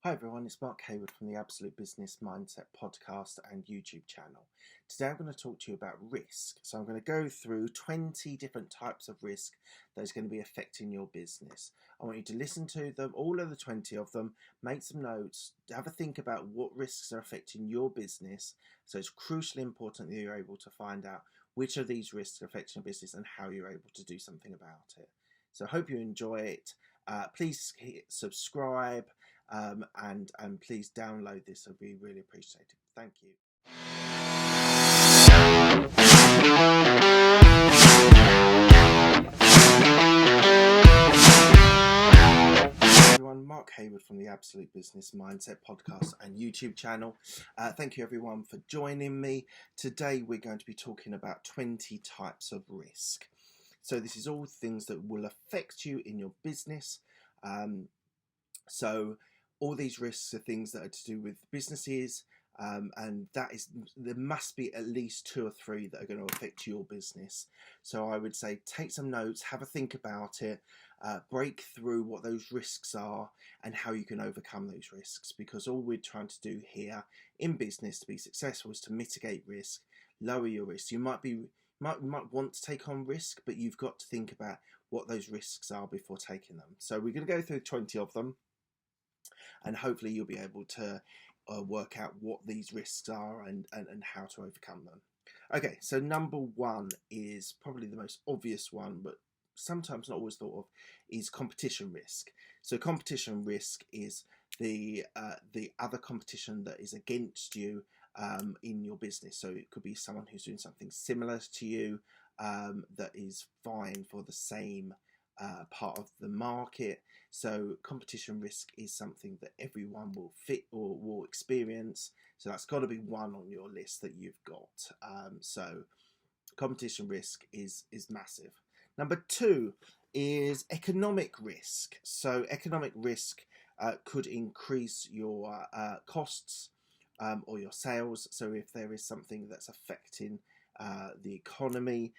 Hi everyone, it's Mark Hayward from the Absolute Business Mindset podcast and YouTube channel. Today I'm going to talk to you about risk. So I'm going to go through 20 different types of risk that is going to be affecting your business. I want you to listen to them, all of the 20 of them, make some notes, have a think about what risks are affecting your business. So it's crucially important that you're able to find out which of these risks are affecting your business and how you're able to do something about it. So I hope you enjoy it. Please hit subscribe. And please download this. I'd be really appreciated. Thank you. Everyone, Mark Hayward from the Absolute Business Mindset podcast and YouTube channel. Thank you everyone for joining me. Today we're going to be talking about 20 types of risk. So this is all things that will affect you in your business. So all these risks are things that are to do with businesses, and there must be at least 2 or 3 that are going to affect your business. So I would say take some notes, have a think about it, break through what those risks are and how you can overcome those risks, because all we're trying to do here in business to be successful is to mitigate risk, lower your risk. You might want to take on risk, but you've got to think about what those risks are before taking them. So we're going to go through 20 of them, and hopefully you'll be able to work out what these risks are and how to overcome them. Okay, so number 1 is probably the most obvious one, but sometimes not always thought of, is competition risk. So competition risk is the other competition that is against you in your business. So it could be someone who's doing something similar to you that is vying for the same part of the market. So competition risk is something that everyone will fit or will experience. So that's got to be 1 on your list that you've got. So competition risk is massive. Number 2 is economic risk. So economic risk could increase your costs or your sales. So if there is something that's affecting the economy,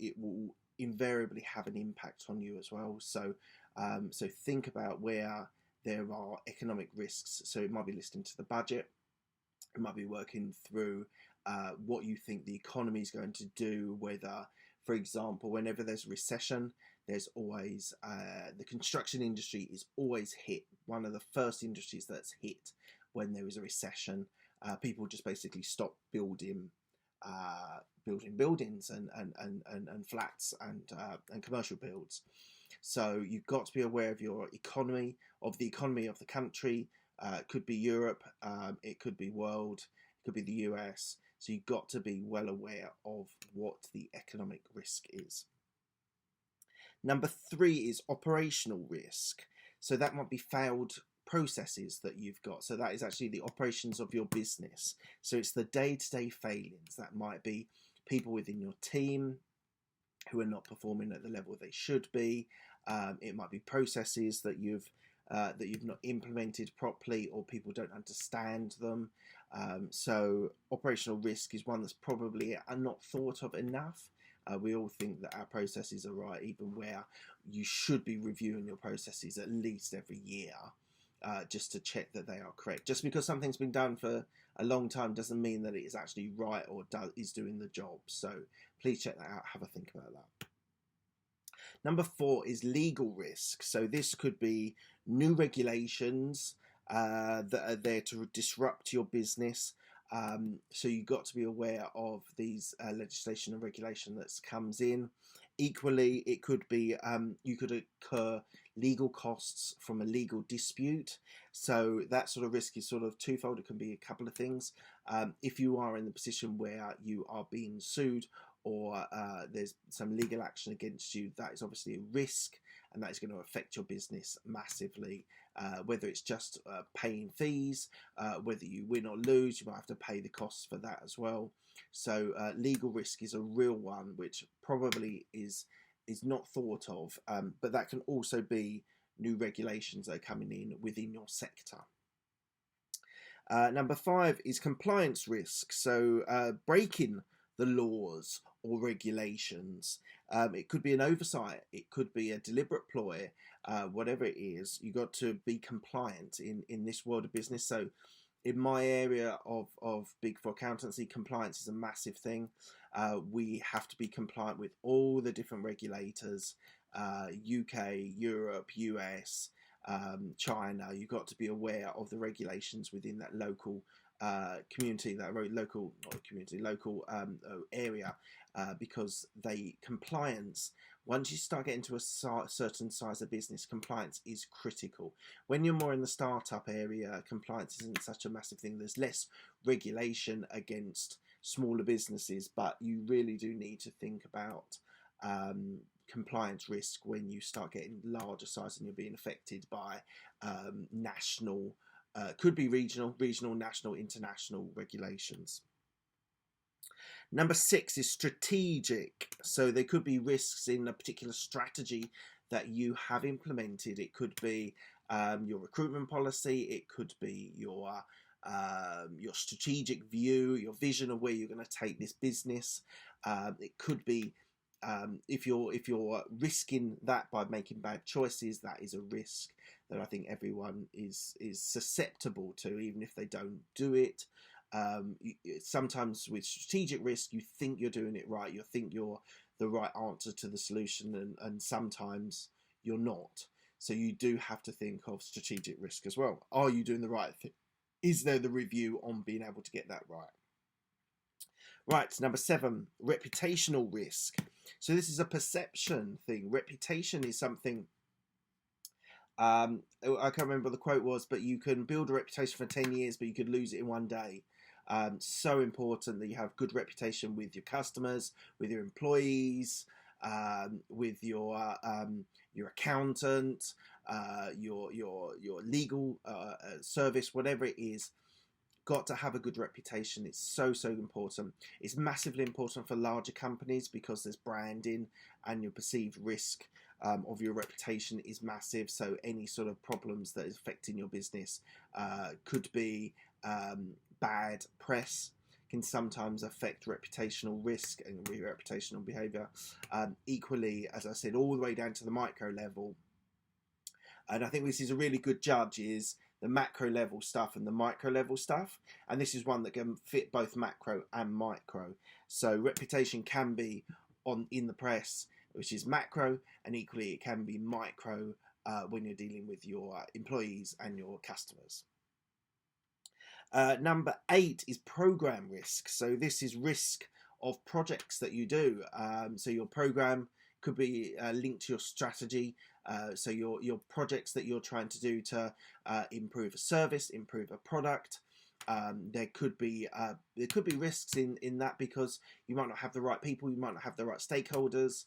it will invariably have an impact on you as well. So think about where there are economic risks. So it might be listening to the budget, it might be working through what you think the economy is going to do, whether, for example, whenever there's a recession, there's always the construction industry is always hit, one of the first industries that's hit when there is a recession. People just basically stop building buildings and flats and commercial builds. So you've got to be aware of your economy, of the economy of the country. It could be Europe, it could be world, it could be the US. So you've got to be well aware of what the economic risk is. Number 3 is operational risk. So that might be failed processes that you've got. So that is actually the operations of your business. So it's the day-to-day failings. That might be people within your team who are not performing at the level they should be. It might be processes that you've not implemented properly, or people don't understand them. So operational risk is one that's probably not thought of enough. We all think that our processes are right, even where you should be reviewing your processes at least every year, just to check that they are correct. Just because something's been done for a long time doesn't mean that it is actually right or is doing the job. So please check that out, have a think about that. Number 4 is legal risk. So this could be new regulations that are there to disrupt your business. So you've got to be aware of these legislation and regulation that comes in. Equally, it could be you could incur legal costs from a legal dispute. So that sort of risk is sort of twofold. It can be a couple of things. If you are in the position where you are being sued, or there's some legal action against you, that is obviously a risk, and that is going to affect your business massively. Whether it's just paying fees, whether you win or lose, you might have to pay the costs for that as well. So legal risk is a real one, which probably is not thought of, but that can also be new regulations that are coming in within your sector. Number 5 is compliance risk. So breaking the laws or regulations. It could be an oversight, it could be a deliberate ploy, whatever it is, you got to be compliant in this world of business. So in my area of Big Four accountancy, compliance is a massive thing. We have to be compliant with all the different regulators, UK, Europe, US, China. You've got to be aware of the regulations within that local community, that local, not community, local area, because compliance, once you start getting to a certain size of business, compliance is critical. When you're more in the startup area, compliance isn't such a massive thing. There's less regulation against smaller businesses, but you really do need to think about compliance risk when you start getting larger size and you're being affected by national, could be regional, national, international regulations. Number 6 is strategic. So there could be risks in a particular strategy that you have implemented. It could be your recruitment policy. It could be your strategic view, your vision of where you're going to take this business. It could be if you're risking that by making bad choices, that is a risk that I think everyone is susceptible to, even if they don't do it. Sometimes with strategic risk, you think you're doing it right, you think you're the right answer to the solution, and sometimes you're not. So you do have to think of strategic risk as well. Are you doing the right thing? Is there the review on being able to get that right? Right, number 7, reputational risk. So this is a perception thing. Reputation is something, I can't remember what the quote was, but you can build a reputation for 10 years, but you could lose it in one day. So important that you have good reputation with your customers, with your employees, with your accountant, your legal service, whatever it is. Got to have a good reputation. It's so important. It's massively important for larger companies because there's branding, and your perceived risk of your reputation is massive. So any sort of problems that is affecting your business could be bad press, can sometimes affect reputational risk and reputational behavior. Equally, as I said, all the way down to the micro level. And I think this is a really good judge, is the macro level stuff and the micro level stuff. And this is one that can fit both macro and micro. So reputation can be in the press, which is macro, and equally it can be micro when you're dealing with your employees and your customers. Number 8 is program risk. So this is risk of projects that you do. So your program could be linked to your strategy. So your projects that you're trying to do to improve a service, improve a product. There could be risks in that, because you might not have the right people, you might not have the right stakeholders.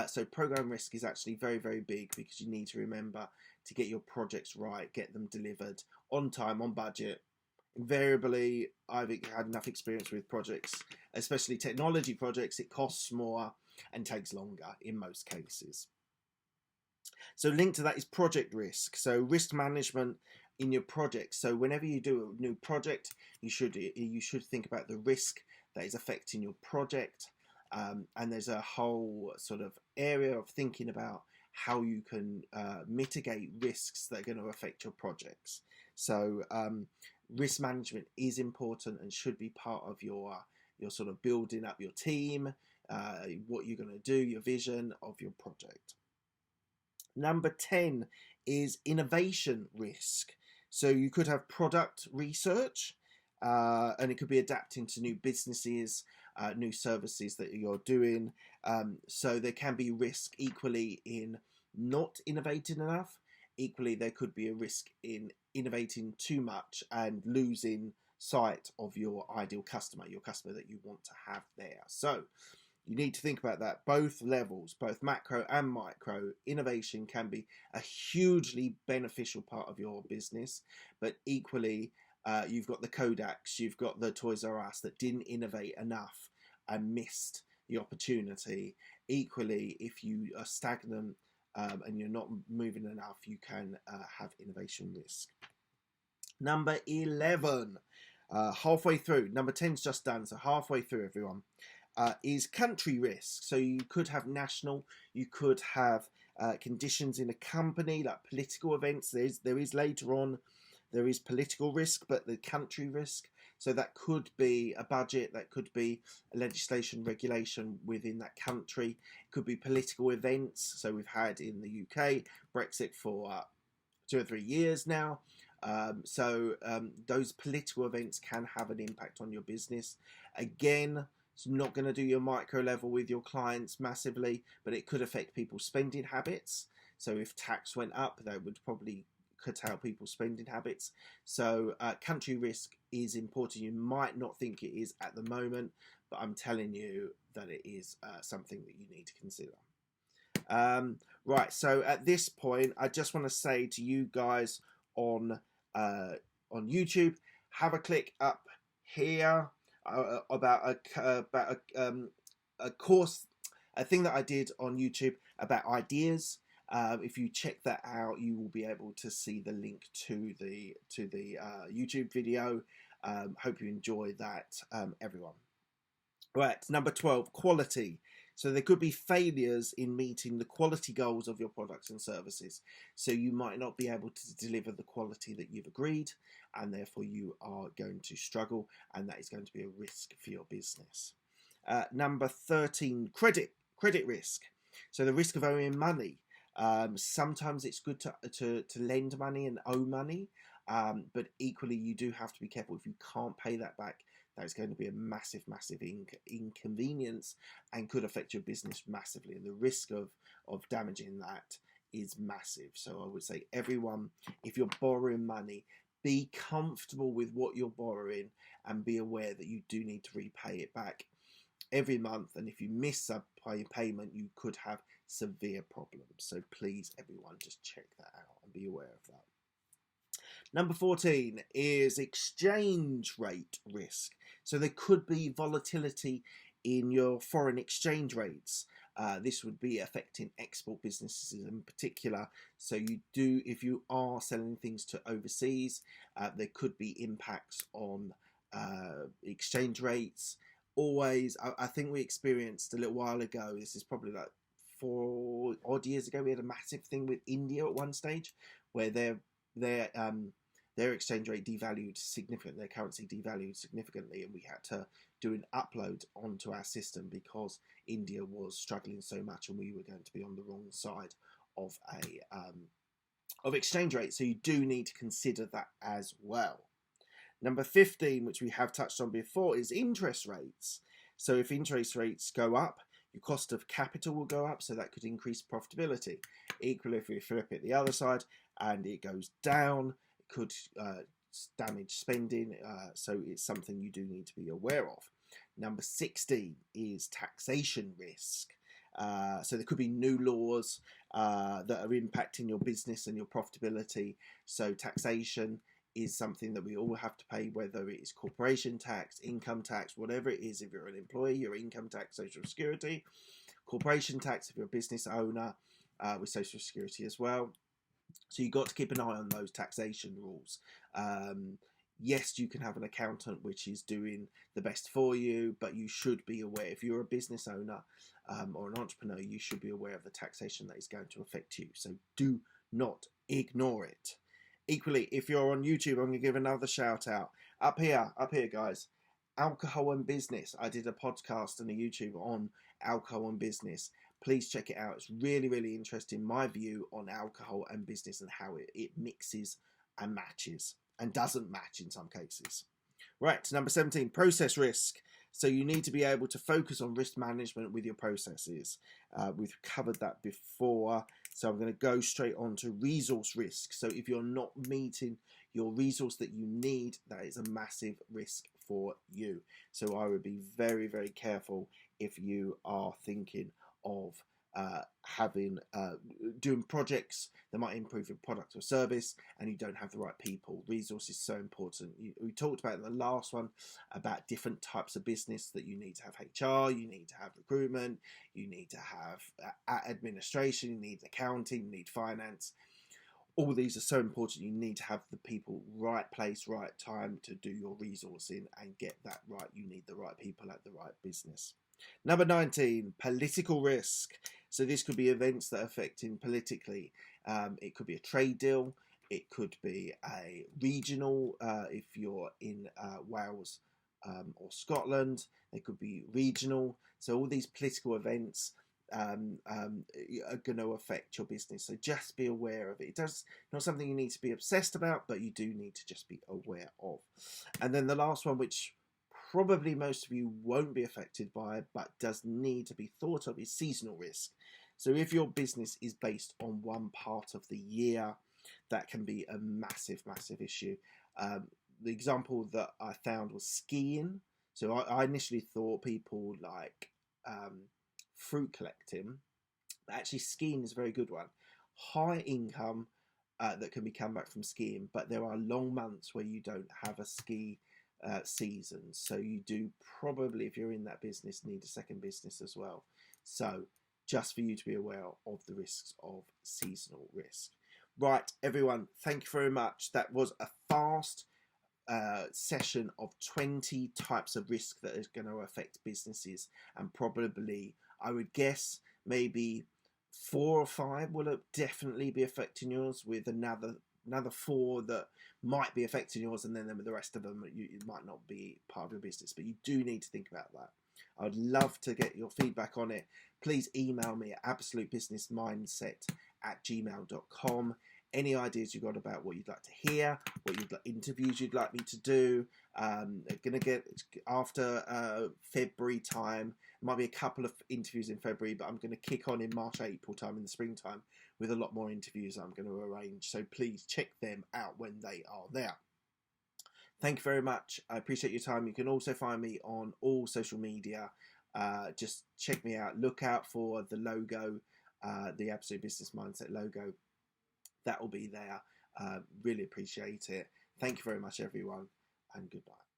So program risk is actually very big, because you need to remember to get your projects right, get them delivered on time, on budget. Invariably, I've had enough experience with projects, especially technology projects. It costs more and takes longer in most cases. So linked to that is project risk. So risk management in your project. So whenever you do a new project, you should think about the risk that is affecting your project. And there's a whole sort of area of thinking about how you can mitigate risks that are going to affect your projects. So risk management is important and should be part of your sort of building up your team, what you're going to do, your vision of your project. Number 10 is innovation risk. So you could have product research, and it could be adapting to new businesses, new services that you're doing. So there can be risk equally in not innovating enough. Equally, there could be a risk in innovating too much and losing sight of your ideal customer, your customer that you want to have there. So you need to think about that. Both levels, both macro and micro, innovation can be a hugely beneficial part of your business, but equally, you've got the Kodaks, you've got the Toys R Us that didn't innovate enough and missed the opportunity. Equally, if you are stagnant and you're not moving enough, you can have innovation risk. Number 11, halfway through. Number 10's just done, so halfway through, everyone. Is country risk. So you could have national, you could have conditions in a company, like political events. There is later on, there is political risk, but the country risk. So that could be a budget, that could be a legislation, regulation within that country. It could be political events. So we've had in the UK Brexit for 2 or 3 years now. Those political events can have an impact on your business. Again, it's not going to do your micro level with your clients massively, but it could affect people's spending habits. So if tax went up, that would probably curtail people's spending habits. So country risk is important. You might not think it is at the moment, but I'm telling you that it is something that you need to consider. Right, so at this point, I just want to say to you guys on YouTube, have a click up here about a course, a thing that I did on YouTube about ideas. If you check that out, you will be able to see the link to the YouTube video. Hope you enjoy that, everyone. Right, number 12, quality. So there could be failures in meeting the quality goals of your products and services. So you might not be able to deliver the quality that you've agreed, and therefore you are going to struggle, and that is going to be a risk for your business. Number 13, credit risk. So the risk of owing money. Sometimes it's good to lend money and owe money, but equally you do have to be careful. If you can't pay that back, that is going to be a massive inconvenience and could affect your business massively, and the risk of damaging that is massive. So I would say, everyone, if you're borrowing money, be comfortable with what you're borrowing and be aware that you do need to repay it back every month, and if you miss a payment, you could have severe problems. So please, everyone, just check that out and be aware of that. Number 14 is exchange rate risk. So there could be volatility in your foreign exchange rates. This would be affecting export businesses in particular. So if you are selling things to overseas, there could be impacts on exchange rates. Always, I think we experienced a little while ago, this is probably like 4 odd years ago, we had a massive thing with India at one stage where their exchange rate devalued significantly, their currency devalued significantly, and we had to do an upload onto our system because India was struggling so much and we were going to be on the wrong side of of exchange rate. So you do need to consider that as well. Number 15, which we have touched on before, is interest rates. So if interest rates go up, your cost of capital will go up, so that could increase profitability. Equally, if we flip it the other side and it goes down, it could damage spending, so it's something you do need to be aware of. Number 16 is taxation risk. So there could be new laws that are impacting your business and your profitability. So taxation is something that we all have to pay, whether it is corporation tax, income tax, whatever it is. If you're an employee, your income tax, social security, corporation tax if you're a business owner, with social security as well. So you've got to keep an eye on those taxation rules. Yes, you can have an accountant which is doing the best for you, but you should be aware, if you're a business owner or an entrepreneur, you should be aware of the taxation that is going to affect you. So do not ignore it. Equally, if you're on YouTube, I'm going to give another shout out. Up here, guys, alcohol and business. I did a podcast and a YouTube on alcohol and business. Please check it out. It's really interesting, my view on alcohol and business and how it mixes and matches and doesn't match in some cases. Right, number 17, process risk. So you need to be able to focus on risk management with your processes. We've covered that before. So I'm going to go straight on to resource risk. So if you're not meeting your resource that you need, that is a massive risk for you. So I would be very careful if you are thinking of doing projects that might improve your product or service and you don't have the right people. Resource is so important. We talked about in the last one about different types of business, that you need to have HR, you need to have recruitment, you need to have administration, you need accounting, you need finance. All these are so important. You need to have the people, right place, right time to do your resourcing and get that right. You need the right people at the right business. Number 19, political risk. So this could be events that are affecting politically. It could be a trade deal. It could be a regional, if you're in Wales or Scotland. They could be regional. So all these political events are going to affect your business. So just be aware of it. It's not something you need to be obsessed about, but you do need to just be aware of. And then the last one, which probably most of you won't be affected by, but does need to be thought of, is seasonal risk. So if your business is based on one part of the year, that can be a massive, massive issue. The example that I found was skiing. So I initially thought people like fruit collecting, but actually skiing is a very good one. High income that can be come back from skiing, but there are long months where you don't have a ski season. So you do probably, if you're in that business, need a second business as well. So just for you to be aware of the risks of seasonal risk. Right, everyone, thank you very much. That was a fast session of 20 types of risk that is going to affect businesses, and probably, I would guess, maybe 4 or 5 will definitely be affecting yours, with another 4 that might be affecting yours, and then the rest of them it might not be part of your business, but you do need to think about that. I would love to get your feedback on it. Please email me at absolutebusinessmindset@gmail.com. Any ideas you've got about what you'd like to hear, interviews you'd like me to do. Gonna get after February time. Might be a couple of interviews in February, but I'm going to kick on in March, April time, in the springtime, with a lot more interviews I'm going to arrange. So please check them out when they are there. Thank you very much. I appreciate your time. You can also find me on all social media. Just check me out. Look out for the logo, the Absolute Business Mindset logo. That will be there. Really appreciate it. Thank you very much, everyone, and goodbye.